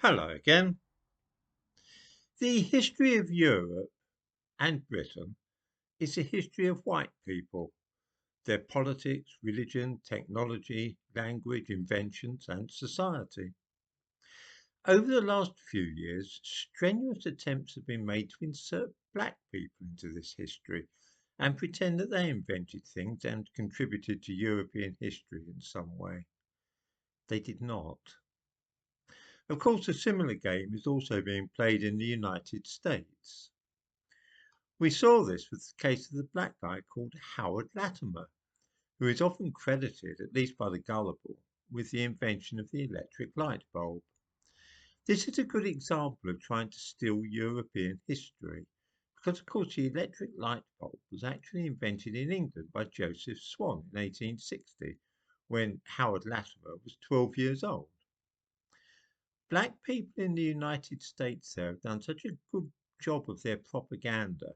Hello again. The history of Europe and Britain is a history of white people, their politics, religion, technology, language, inventions, and society. Over the last few years, strenuous attempts have been made to insert black people into this history and pretend that they invented things and contributed to European history in some way. They did not. Of course, a similar game is also being played in the United States. We saw this with the case of the black guy called Howard Latimer, who is often credited, at least by the gullible, with the invention of the electric light bulb. This is a good example of trying to steal European history, because of course the electric light bulb was actually invented in England by Joseph Swan in 1860, when Howard Latimer was 12 years old. Black people in the United States there have done such a good job of their propaganda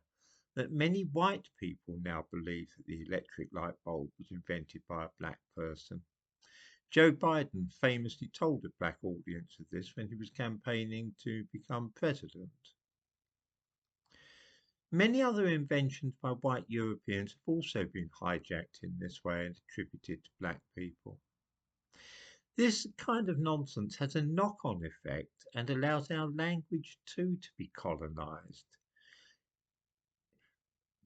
that many white people now believe that the electric light bulb was invented by a black person. Joe Biden famously told a black audience of this when he was campaigning to become president. Many other inventions by white Europeans have also been hijacked in this way and attributed to black people. This kind of nonsense has a knock on effect and allows our language too to be colonized.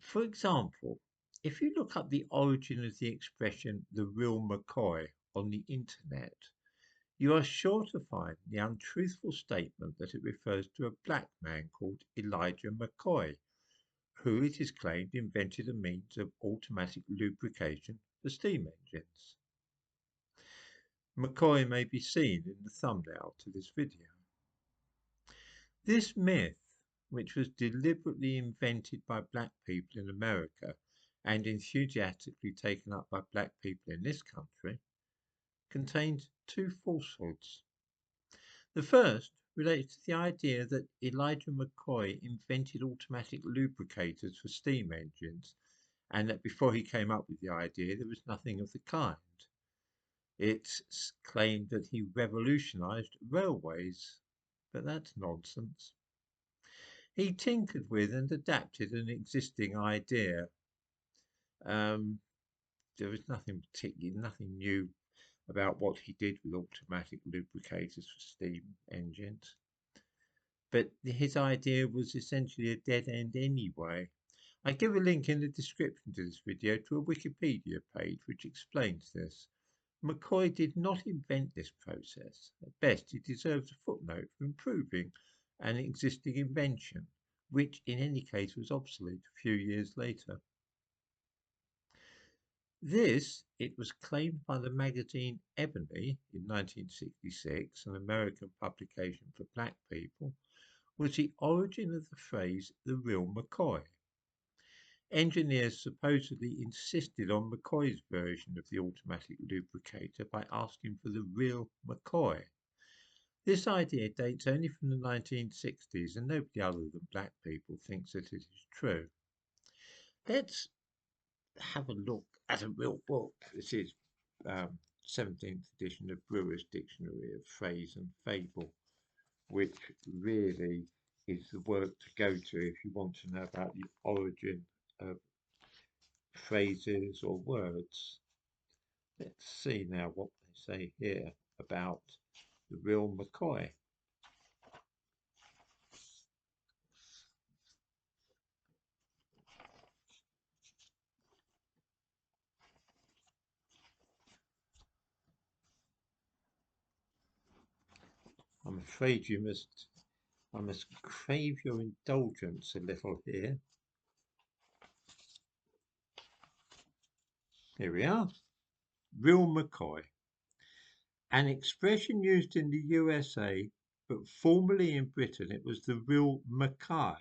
For example, if you look up the origin of the expression the real McCoy on the internet, you are sure to find the untruthful statement that it refers to a black man called Elijah McCoy, who it is claimed invented a means of automatic lubrication for steam engines. McCoy may be seen in the thumbnail to this video. This myth, which was deliberately invented by black people in America and enthusiastically taken up by black people in this country, contains two falsehoods. The first relates to the idea that Elijah McCoy invented automatic lubricators for steam engines and that before he came up with the idea there was nothing of the kind. It's claimed that he revolutionized railways, but that's nonsense. He tinkered with and adapted an existing idea. Um, there was nothing particularly, nothing new about what he did with automatic lubricators for steam engines. But his idea was essentially a dead end anyway. I give a link in the description to this video to a Wikipedia page which explains this. McCoy did not invent this process. At best, he deserves a footnote for improving an existing invention, which in any case was obsolete a few years later. This, it was claimed by the magazine Ebony in 1966, an American publication for black people, was the origin of the phrase the real McCoy. Engineers supposedly insisted on McCoy's version of the automatic lubricator by asking for the real McCoy. This idea dates only from the 1960s and nobody other than black people thinks that it is true. Let's have a look at a real book. This is 17th edition of Brewer's Dictionary of Phrase and Fable, which really is the work to go to if you want to know about the origin of phrases or words. Let's see now what they say here about the real McCoy. I'm afraid I must crave your indulgence a little here. Here we are. Real McCoy. An expression used in the USA, but formerly in Britain it was the real Mackay.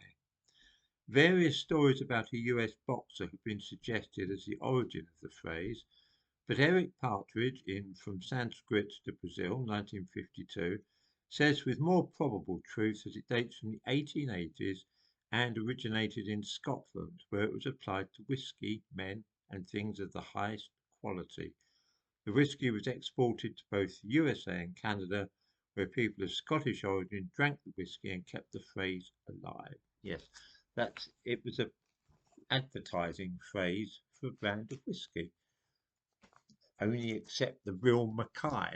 Various stories about a US boxer have been suggested as the origin of the phrase, but Eric Partridge in From Sanskrit to Brazil, 1952, says with more probable truth that it dates from the 1880s and originated in Scotland, where it was applied to whisky, men, and things of the highest quality. The whisky was exported to both the USA and Canada, where people of Scottish origin drank the whiskey and kept the phrase alive. Yes, that's it was a advertising phrase for a brand of whiskey. Only accept the real McCoy.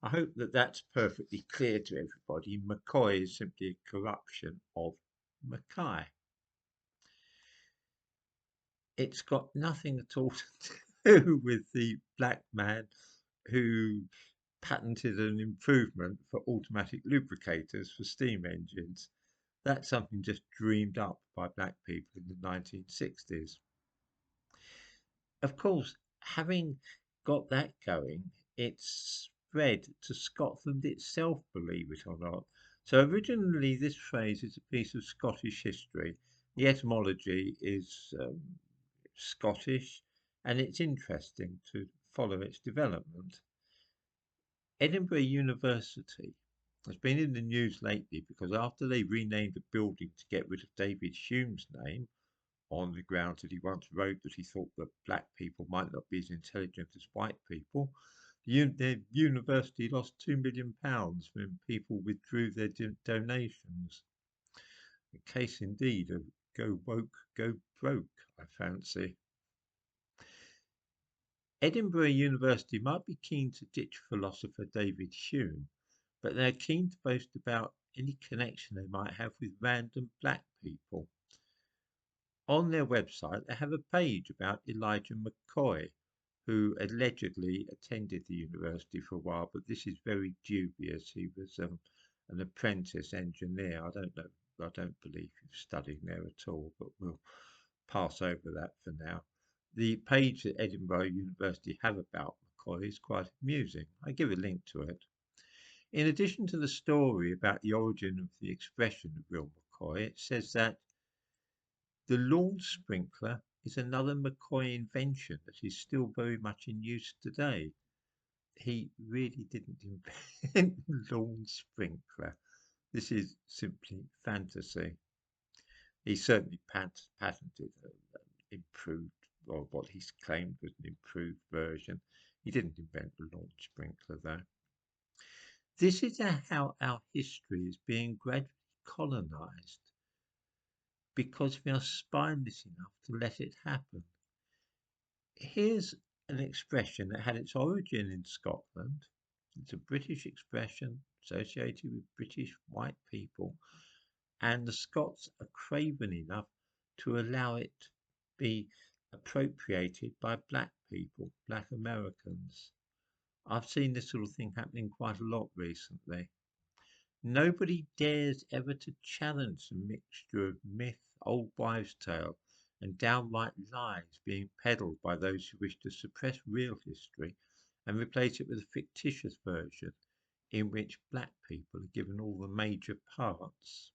I hope that that's perfectly clear to everybody. McCoy is simply a corruption of Mackay. It's got nothing at all to do with the black man who patented an improvement for automatic lubricators for steam engines. That's something just dreamed up by black people in the 1960s. Of course, having got that going, it's spread to Scotland itself, believe it or not. So originally, this phrase is a piece of Scottish history. The etymology is Scottish, and it's interesting to follow its development. Edinburgh University has been in the news lately because after they renamed the building to get rid of David Hume's name, on the grounds that he once wrote that he thought that black people might not be as intelligent as white people, the university lost £2 million when people withdrew their donations. A case indeed of go woke, go broke, I fancy. Edinburgh University might be keen to ditch philosopher David Hume, but they're keen to boast about any connection they might have with random black people. On their website, they have a page about Elijah McCoy, who allegedly attended the university for a while, but this is very dubious. He was an apprentice engineer. I don't know. I don't believe he was studying there at all, but we'll pass over that for now. The page that Edinburgh University have about McCoy is quite amusing. I give a link to it. In addition to the story about the origin of the expression of real McCoy, it says that the lawn sprinkler is another McCoy invention that is still very much in use today. He really didn't invent the lawn sprinkler. This is simply fantasy. He certainly patented an improved, or what he's claimed was an improved version. He didn't invent the lawn sprinkler, though. This is how our history is being gradually colonised because we are spineless enough to let it happen. Here's an expression that had its origin in Scotland. It's a British expression associated with British white people, and the Scots are craven enough to allow it to be appropriated by black people, black Americans. I've seen this sort of thing happening quite a lot recently. Nobody dares ever to challenge the mixture of myth, old wives' tale, and downright lies being peddled by those who wish to suppress real history and replace it with a fictitious version in which black people are given all the major parts.